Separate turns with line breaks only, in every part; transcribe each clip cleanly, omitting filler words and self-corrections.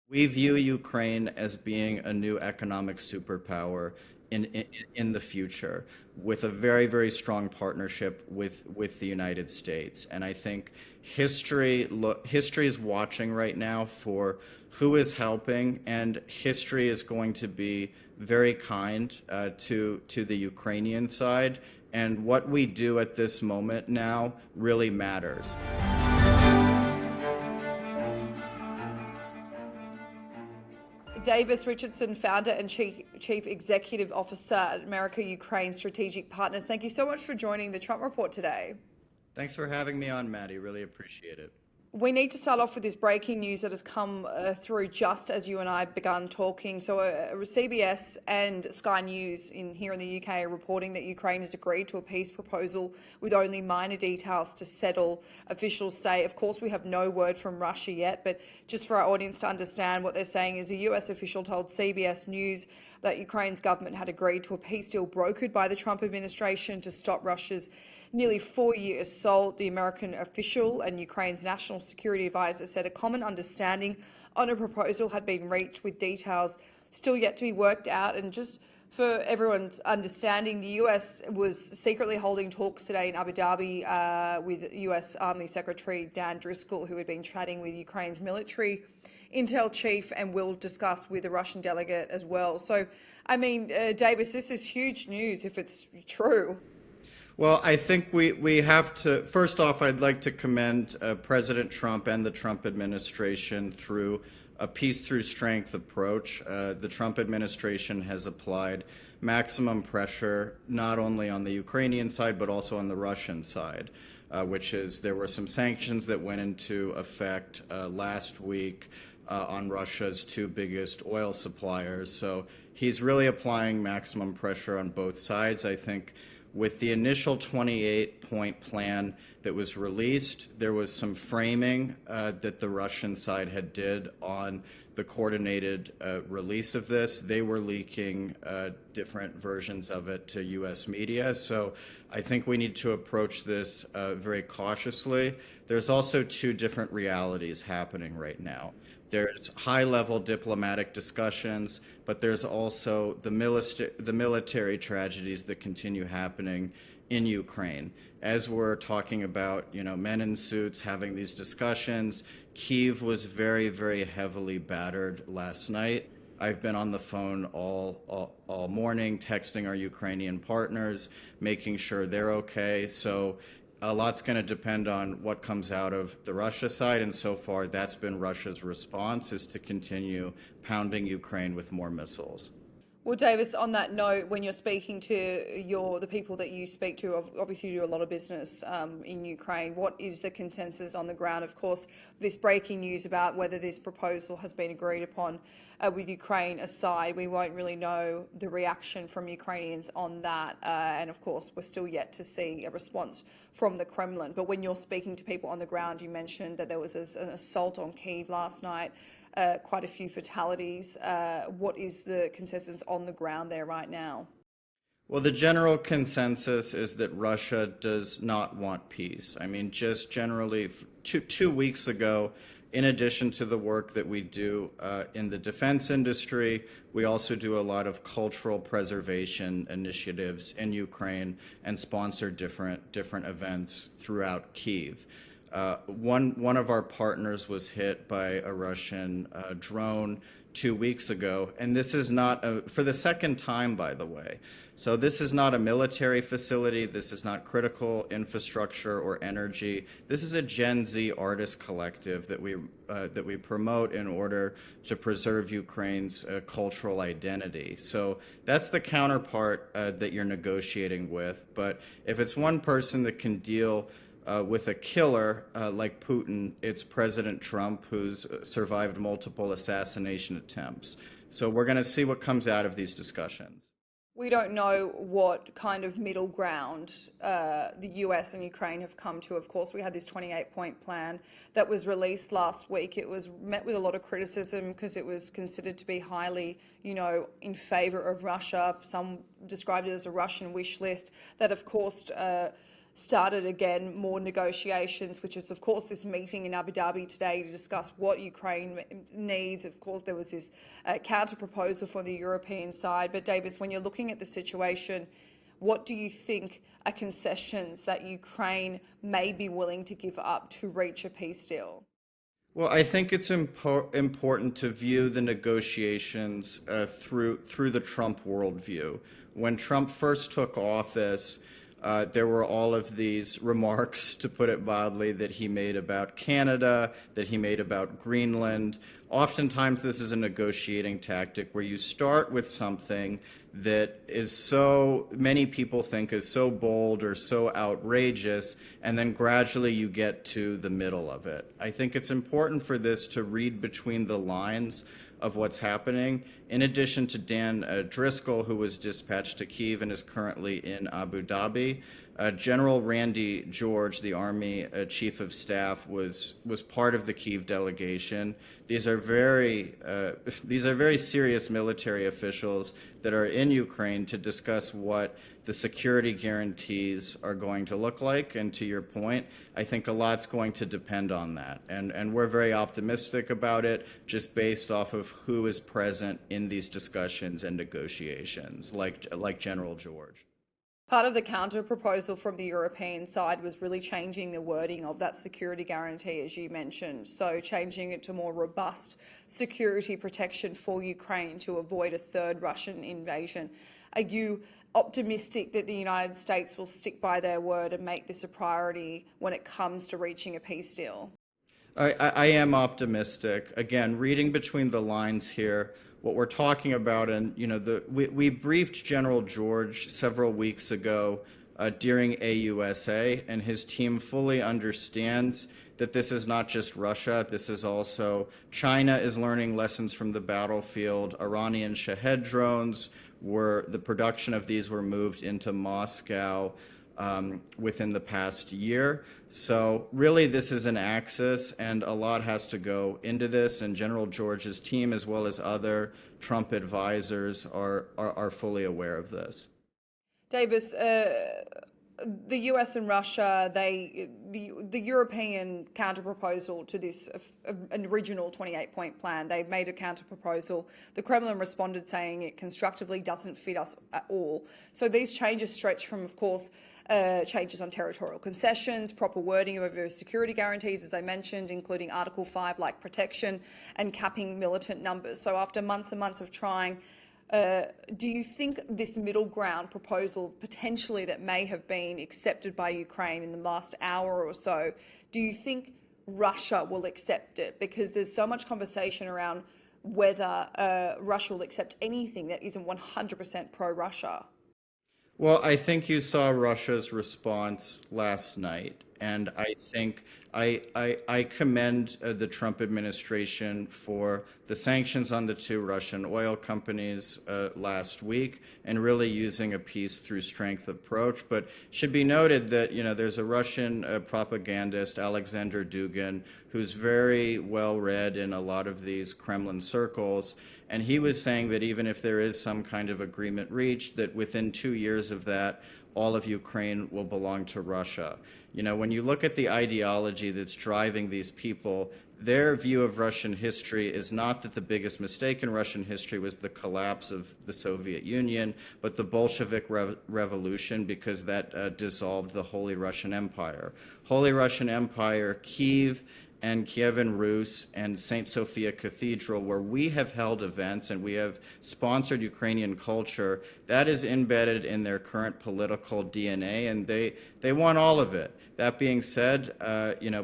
We view Ukraine as being a new economic superpower in the future with a very, very strong partnership with the United States. And I think history is watching right now for who is helping, and history is going to be very kind to the Ukrainian side. And what we do at this moment now really matters.
Davis Richardson, founder and chief executive officer at America Ukraine Strategic Partners. Thank you so much for joining the Trump Report today.
Thanks for having me on, Maddie. Really appreciate it.
We need to start off with this breaking news that has come through just as you and I begun talking. So CBS and Sky News here in the UK are reporting that Ukraine has agreed to a peace proposal with only minor details to settle. Officials say, of course, we have no word from Russia yet, but just for our audience to understand what they're saying is a US official told CBS News that Ukraine's government had agreed to a peace deal brokered by the Trump administration to stop Russia's nearly 4-year assault. The American official and Ukraine's national security advisor said a common understanding on a proposal had been reached, with details still yet to be worked out. And just for everyone's understanding, the US was secretly holding talks today in Abu Dhabi with US Army Secretary Dan Driscoll, who had been chatting with Ukraine's military intel chief, and will discuss with the Russian delegate as well. So, I mean, Davis, this is huge news if it's true.
Well, I think we have to, first off, I'd like to commend President Trump and the Trump administration through a peace through strength approach. The Trump administration has applied maximum pressure, not only on the Ukrainian side, but also on the Russian side, which is there were some sanctions that went into effect last week on Russia's two biggest oil suppliers. So he's really applying maximum pressure on both sides. I think with the initial 28-point plan that was released, there was some framing that the Russian side had did on the coordinated release of this. They were leaking different versions of it to U.S. media. So I think we need to approach this very cautiously. There's also two different realities happening right now. There's high-level diplomatic discussions, but there's also the military tragedies that continue happening in Ukraine. As we're talking about, men in suits having these discussions, Kyiv was very, very heavily battered last night. I've been on the phone all morning, texting our Ukrainian partners, making sure they're okay. So a lot's going to depend on what comes out of the Russia side, and so far that's been Russia's response, is to continue pounding Ukraine with more missiles.
Well, Davis, on that note, when you're speaking to the people that you speak to, obviously you do a lot of business in Ukraine, what is the consensus on the ground? Of course, this breaking news about whether this proposal has been agreed upon with Ukraine aside, we won't really know the reaction from Ukrainians on that. And of course, we're still yet to see a response from the Kremlin. But when you're speaking to people on the ground, you mentioned that there was an assault on Kyiv last night. Quite a few fatalities. What is the consensus on the ground there right now?
Well, the general consensus is that Russia does not want peace. I mean, just generally, 2 weeks ago, in addition to the work that we do in the defense industry, we also do a lot of cultural preservation initiatives in Ukraine and sponsor different events throughout Kyiv. One of our partners was hit by a Russian drone 2 weeks ago, and this is not for the second time, by the way. So this is not a military facility. This is not critical infrastructure or energy. This is a Gen Z artist collective that we promote in order to preserve Ukraine's cultural identity. So that's the counterpart that you're negotiating with. But if it's one person that can deal with a killer like Putin, it's President Trump, who's survived multiple assassination attempts. So we're going to see what comes out of these discussions.
We don't know what kind of middle ground the US and Ukraine have come to. Of course, we had this 28-point plan that was released last week. It was met with a lot of criticism because it was considered to be highly, in favor of Russia. Some described it as a Russian wish list that, of course, started again more negotiations, which is, of course, this meeting in Abu Dhabi today to discuss what Ukraine needs. Of course, there was this counter proposal for the European side. But Davis, when you're looking at the situation, what do you think are concessions that Ukraine may be willing to give up to reach a peace deal?
Well, I think it's important to view the negotiations through the Trump worldview. When Trump first took office, there were all of these remarks, to put it mildly, that he made about Canada, that he made about Greenland. Oftentimes, this is a negotiating tactic where you start with something that is so many people think is so bold or so outrageous, and then gradually you get to the middle of it. I think it's important for this to read between the lines of what's happening. In addition to Dan Driscoll, who was dispatched to Kyiv and is currently in Abu Dhabi, General Randy George, the Army Chief of Staff, was part of the Kyiv delegation. These are very serious military officials that are in Ukraine to discuss what the security guarantees are going to look like. And to your point, I think a lot's going to depend on that. And we're very optimistic about it, just based off of who is present in these discussions and negotiations, like General George.
Part of the counter proposal from the European side was really changing the wording of that security guarantee, as you mentioned. So changing it to more robust security protection for Ukraine to avoid a third Russian invasion. Are you optimistic that the United States will stick by their word and make this a priority when it comes to reaching a peace deal?
I am optimistic. Again, reading between the lines here, what we're talking about, and we briefed General George several weeks ago during AUSA, and his team fully understands that this is not just Russia. This is also China is learning lessons from the battlefield. Iranian Shahed drones the production of these were moved into Moscow within the past year. So really this is an axis, and a lot has to go into this, and General George's team, as well as other Trump advisors, are fully aware of this.
Davis, the US and Russia, the European counter-proposal to this original 28-point plan, they've made a counter-proposal. The Kremlin responded saying it constructively doesn't fit us at all. So these changes stretch from, of course, changes on territorial concessions, proper wording of those security guarantees, as I mentioned, including Article 5, like protection, and capping militant numbers. So after months and months of trying, do you think this middle ground proposal potentially that may have been accepted by Ukraine in the last hour or so, do you think Russia will accept it? Because there's so much conversation around whether Russia will accept anything that isn't 100% pro-Russia.
Well, I think you saw Russia's response last night, and I think I commend the Trump administration for the sanctions on the two Russian oil companies last week, and really using a peace through strength approach. But it should be noted that there's a Russian propagandist, Alexander Dugin, who's very well read in a lot of these Kremlin circles. And he was saying that even if there is some kind of agreement reached, that within 2 years of that, all of Ukraine will belong to Russia. When you look at the ideology that's driving these people, their view of Russian history is not that the biggest mistake in Russian history was the collapse of the Soviet Union, but the Bolshevik Revolution, because that dissolved the Holy Russian Empire. Holy Russian Empire, Kyiv, and Kievan Rus and St. Sophia Cathedral, where we have held events and we have sponsored Ukrainian culture, that is embedded in their current political DNA, and they want all of it. That being said,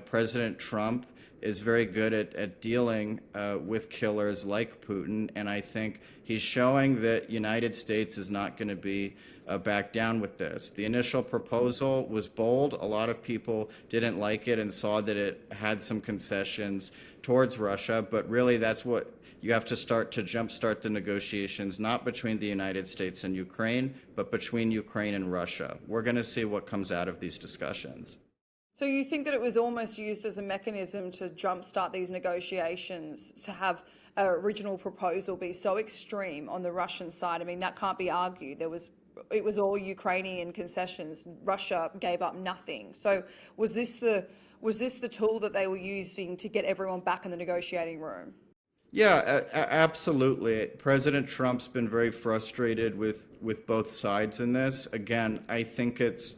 President Trump is very good at dealing with killers like Putin, and I think he's showing that United States is not going to be back down with this. The initial proposal was bold. A lot of people didn't like it and saw that it had some concessions towards Russia, but really that's what you have to start to jumpstart the negotiations, not between the United States and Ukraine, but between Ukraine and Russia. We're going to see what comes out of these discussions.
So you think that it was almost used as a mechanism to jumpstart these negotiations, to have an original proposal be so extreme on the Russian side? I mean, that can't be argued. There was it was all Ukrainian concessions. Russia gave up nothing. So was this the tool that they were using to get everyone back in the negotiating room?
Yeah, absolutely. President Trump's been very frustrated with both sides in this. Again, I think it's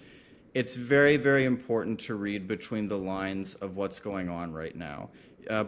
very, very important to read between the lines of what's going on right now.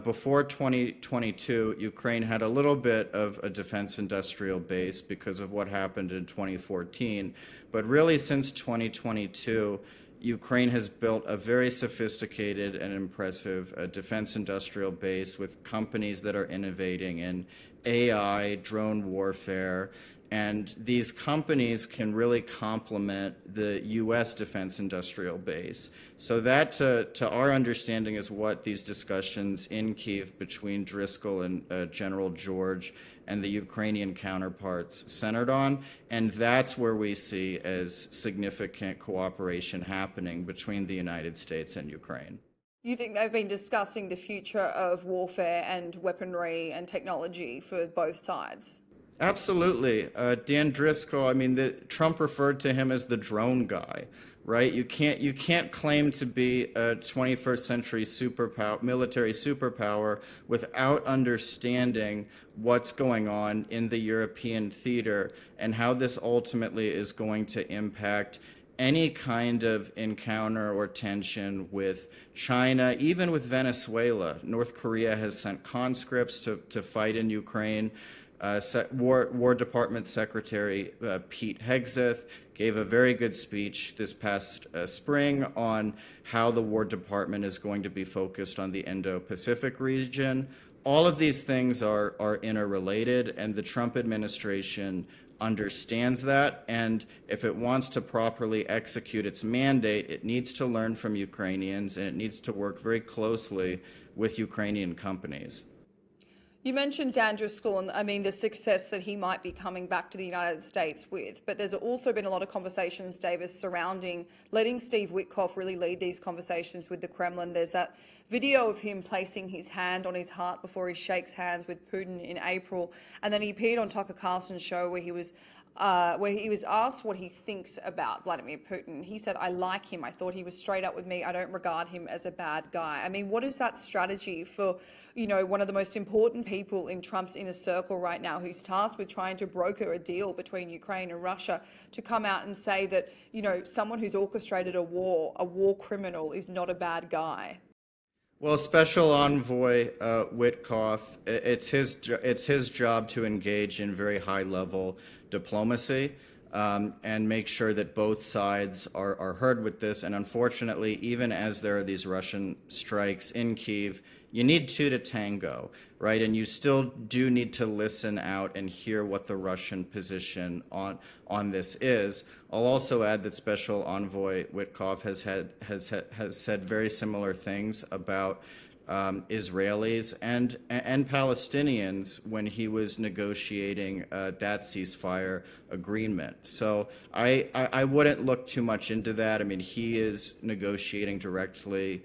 Before 2022, Ukraine had a little bit of a defense industrial base because of what happened in 2014. But really, since 2022, Ukraine has built a very sophisticated and impressive defense industrial base with companies that are innovating in AI, drone warfare, and these companies can really complement the U.S. defense industrial base. So that, to our understanding, is what these discussions in Kyiv between Driscoll and General George and the Ukrainian counterparts centered on. And that's where we see as significant cooperation happening between the United States and Ukraine.
You think they've been discussing the future of warfare and weaponry and technology for both sides?
Absolutely. Dan Driscoll, I mean, Trump referred to him as the drone guy, right? You can't claim to be a 21st century military superpower without understanding what's going on in the European theater and how this ultimately is going to impact any kind of encounter or tension with China, even with Venezuela. North Korea has sent conscripts to fight in Ukraine. War Department Secretary Pete Hegseth gave a very good speech this past spring on how the War Department is going to be focused on the Indo-Pacific region. All of these things are interrelated, and the Trump administration understands that, and if it wants to properly execute its mandate, it needs to learn from Ukrainians, and it needs to work very closely with Ukrainian companies.
You mentioned Dan Driscoll and, I mean, the success that he might be coming back to the United States with, but there's also been a lot of conversations, Davis, surrounding letting Steve Witkoff really lead these conversations with the Kremlin. There's that video of him placing his hand on his heart before he shakes hands with Putin in April, and then he appeared on Tucker Carlson's show where he was asked what he thinks about Vladimir Putin. He said, "I like him. I thought he was straight up with me. I don't regard him as a bad guy." I mean, what is that strategy for, one of the most important people in Trump's inner circle right now, who's tasked with trying to broker a deal between Ukraine and Russia, to come out and say that, someone who's orchestrated a war criminal is not a bad guy?
Well, Special Envoy Witkoff, it's his job to engage in very high-level diplomacy and make sure that both sides are heard with this. And unfortunately, even as there are these Russian strikes in Kyiv, you need two to tango, right? And you still do need to listen out and hear what the Russian position on this is. I'll also add that Special Envoy Witkoff has said very similar things about Israelis and Palestinians when he was negotiating that ceasefire agreement. So I wouldn't look too much into that. I mean, he is negotiating directly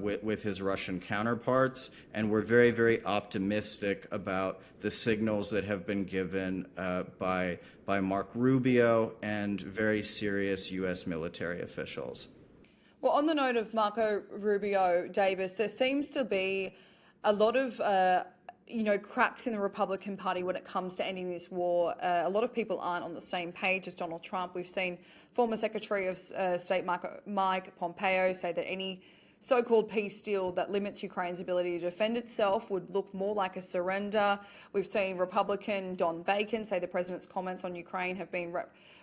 with his Russian counterparts, and we're very, very optimistic about the signals that have been given by Mark Rubio and very serious U.S. military officials.
Well, on the note of Marco Rubio, Davis, there seems to be a lot of cracks in the Republican Party when it comes to ending this war. A lot of people aren't on the same page as Donald Trump. We've seen former Secretary of State Mike Pompeo say that any so-called peace deal that limits Ukraine's ability to defend itself would look more like a surrender. We've seen Republican Don Bacon say the president's comments on Ukraine have been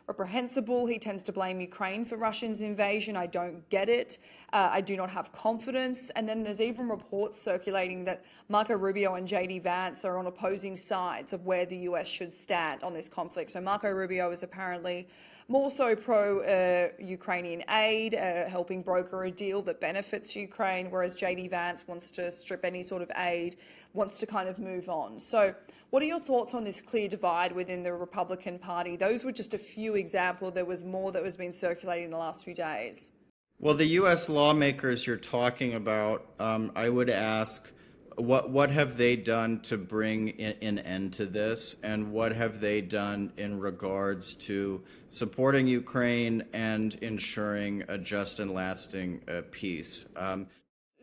reprehensible. He tends to blame Ukraine for Russia's invasion. I don't get it. I do not have confidence. And then there's even reports circulating that Marco Rubio and J.D. Vance are on opposing sides of where the US should stand on this conflict. So Marco Rubio is apparently more so pro-Ukrainian aid, helping broker a deal that benefits Ukraine, whereas J.D. Vance wants to strip any sort of aid, wants to kind of move on. So what are your thoughts on this clear divide within the Republican Party? Those were just a few examples. There was more that was being circulated in the last few days.
Well, the U.S. lawmakers you're talking about, I would ask, What have they done to bring an end to this, and what have they done in regards to supporting Ukraine and ensuring a just and lasting peace?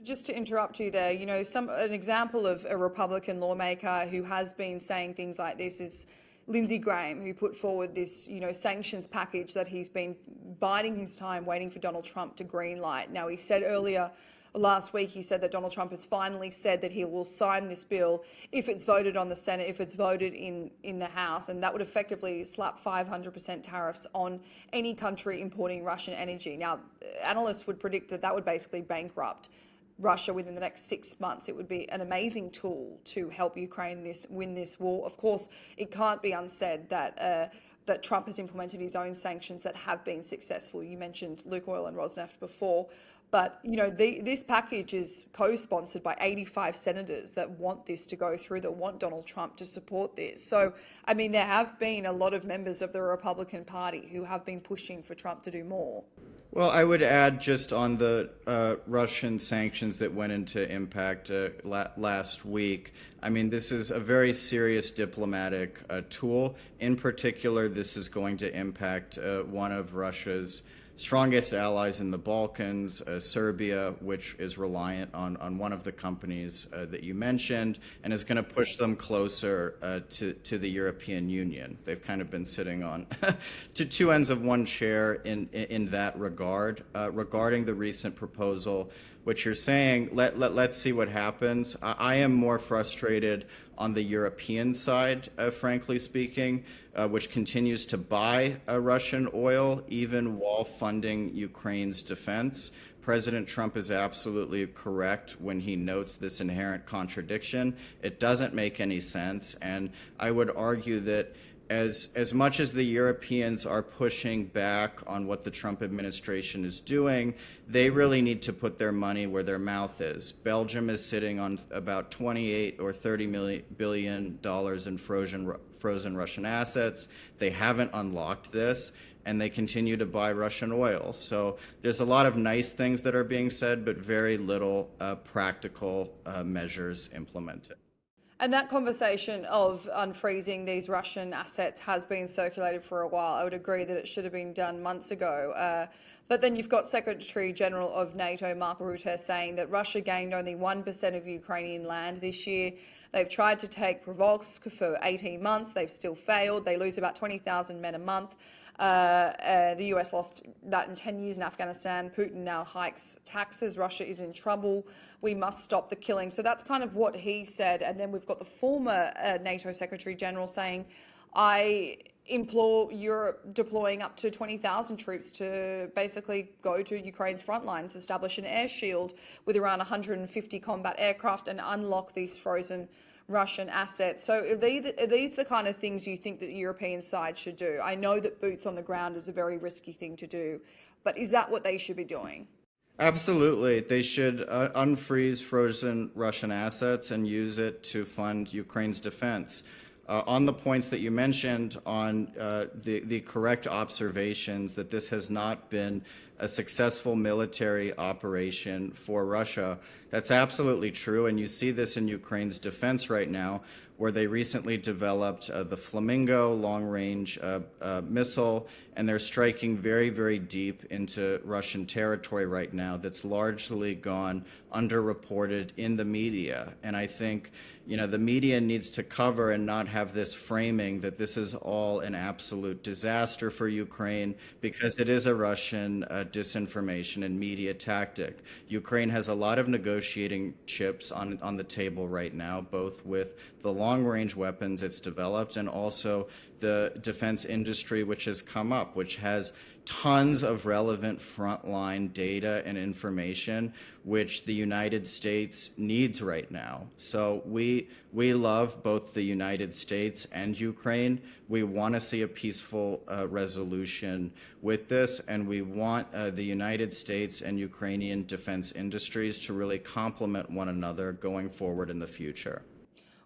Just to interrupt you there, an example of a Republican lawmaker who has been saying things like this is Lindsey Graham, who put forward this, sanctions package that he's been biding his time, waiting for Donald Trump to greenlight. Now, he said earlier last week, he said that Donald Trump has finally said that he will sign this bill if it's voted on the Senate, if it's voted in the House, and that would effectively slap 500% tariffs on any country importing Russian energy. Now, analysts would predict that that would basically bankrupt Russia within the next 6 months. It would be an amazing tool to help Ukraine win this war. Of course, it can't be unsaid that that Trump has implemented his own sanctions that have been successful. You mentioned Lukoil and Rosneft before, but this package is co-sponsored by 85 senators that want this to go through, that want Donald Trump to support this. So, I mean, there have been a lot of members of the Republican Party who have been pushing for Trump to do more.
Well, I would add just on the Russian sanctions that went into impact last week. I mean, this is a very serious diplomatic tool. In particular, this is going to impact one of Russia's strongest allies in the Balkans, Serbia, which is reliant on one of the companies that you mentioned, and is going to push them closer to the European Union. They've kind of been sitting on to two ends of one chair in that regard. Regarding the recent proposal, what you're saying, let's see what happens. I am more frustrated on the European side, frankly speaking, which continues to buy Russian oil even while funding Ukraine's defense. President Trump is absolutely correct when he notes this inherent contradiction. It doesn't make any sense, and I would argue that as much as the Europeans are pushing back on what the Trump administration is doing, they really need to put their money where their mouth is. Belgium is sitting on about 28 or 30 billion dollars in frozen Russian assets. They haven't unlocked this, and they continue to buy Russian oil. So there's a lot of nice things that are being said, but very little practical measures implemented.
And that conversation of unfreezing these Russian assets has been circulated for a while. I would agree that it should have been done months ago. But then you've got Secretary General of NATO, Mark Rutte, saying that Russia gained only 1% of Ukrainian land this year. They've tried to take Provoksk for 18 months. They've still failed. They lose about 20,000 men a month. The US lost that in 10 years in Afghanistan. Putin now hikes taxes. Russia is in trouble. We must stop the killing. So that's kind of what he said. And then we've got the former NATO Secretary General saying, I implore Europe deploying up to 20,000 troops to basically go to Ukraine's front lines, establish an air shield with around 150 combat aircraft and unlock these frozen Russian assets. So are these the kind of things you think that the European side should do? I know that boots on the ground is a very risky thing to do, but is that what they should be doing?
Absolutely. They should unfreeze frozen Russian assets and use it to fund Ukraine's defense. On the points that you mentioned on the correct observations that this has not been a successful military operation for Russia, that's absolutely true. And you see this in Ukraine's defense right now, where they recently developed the Flamingo long-range missile, and they're striking very, very deep into Russian territory right now that's largely gone underreported in the media. And I think, the media needs to cover and not have this framing that this is all an absolute disaster for Ukraine, because it is a Russian disinformation and media tactic. Ukraine has a lot of negotiating chips on the table right now, both with the long-range weapons it's developed and also the defense industry which has come up, which has tons of relevant frontline data and information which the United States needs right now. So we love both the United States and Ukraine. We want to see a peaceful resolution with this, and we want the United States and Ukrainian defense industries to really complement one another going forward in the future.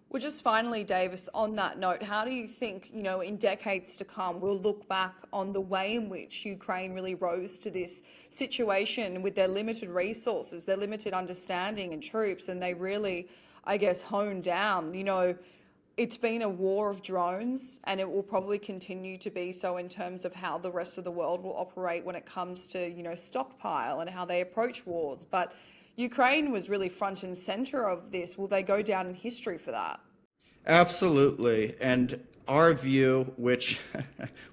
Well, just finally, Davis, on that note, how do you think, in decades to come, we'll look back on the way in which Ukraine really rose to this situation with their limited resources, their limited understanding and troops, and they really I guess, honed down. It's been a war of drones, and it will probably continue to be so in terms of how the rest of the world will operate when it comes to, stockpile and how they approach wars. But Ukraine was really front and center of this. Will they go down in history for that?
Absolutely. And our view, which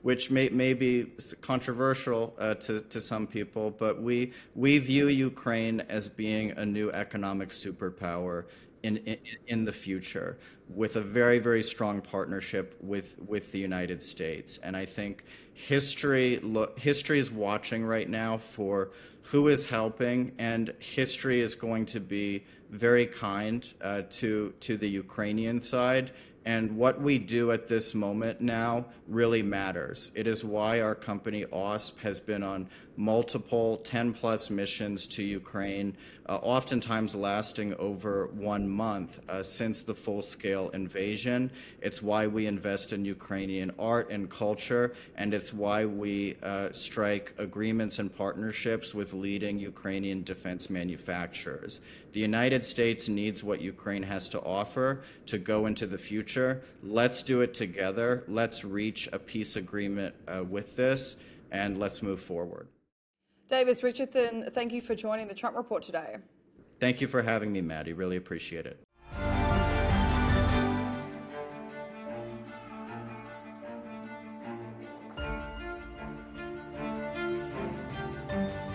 which may be controversial to some people, but we view Ukraine as being a new economic superpower in the future, with a very strong partnership with the United States. And I think history is watching right now for who is helping, and history is going to be very kind to the Ukrainian side. And what we do at this moment now really matters. It is why our company AUSP has been on multiple 10+ missions to Ukraine, oftentimes lasting over 1 month since the full-scale invasion. It's why we invest in Ukrainian art and culture, and it's why we strike agreements and partnerships with leading Ukrainian defense manufacturers. The United States needs what Ukraine has to offer to go into the future. Let's do it together. Let's reach a peace agreement with this, and let's move forward.
Davis Richardson, thank you for joining the Trump Report today.
Thank you for having me, Maddie. Really appreciate it.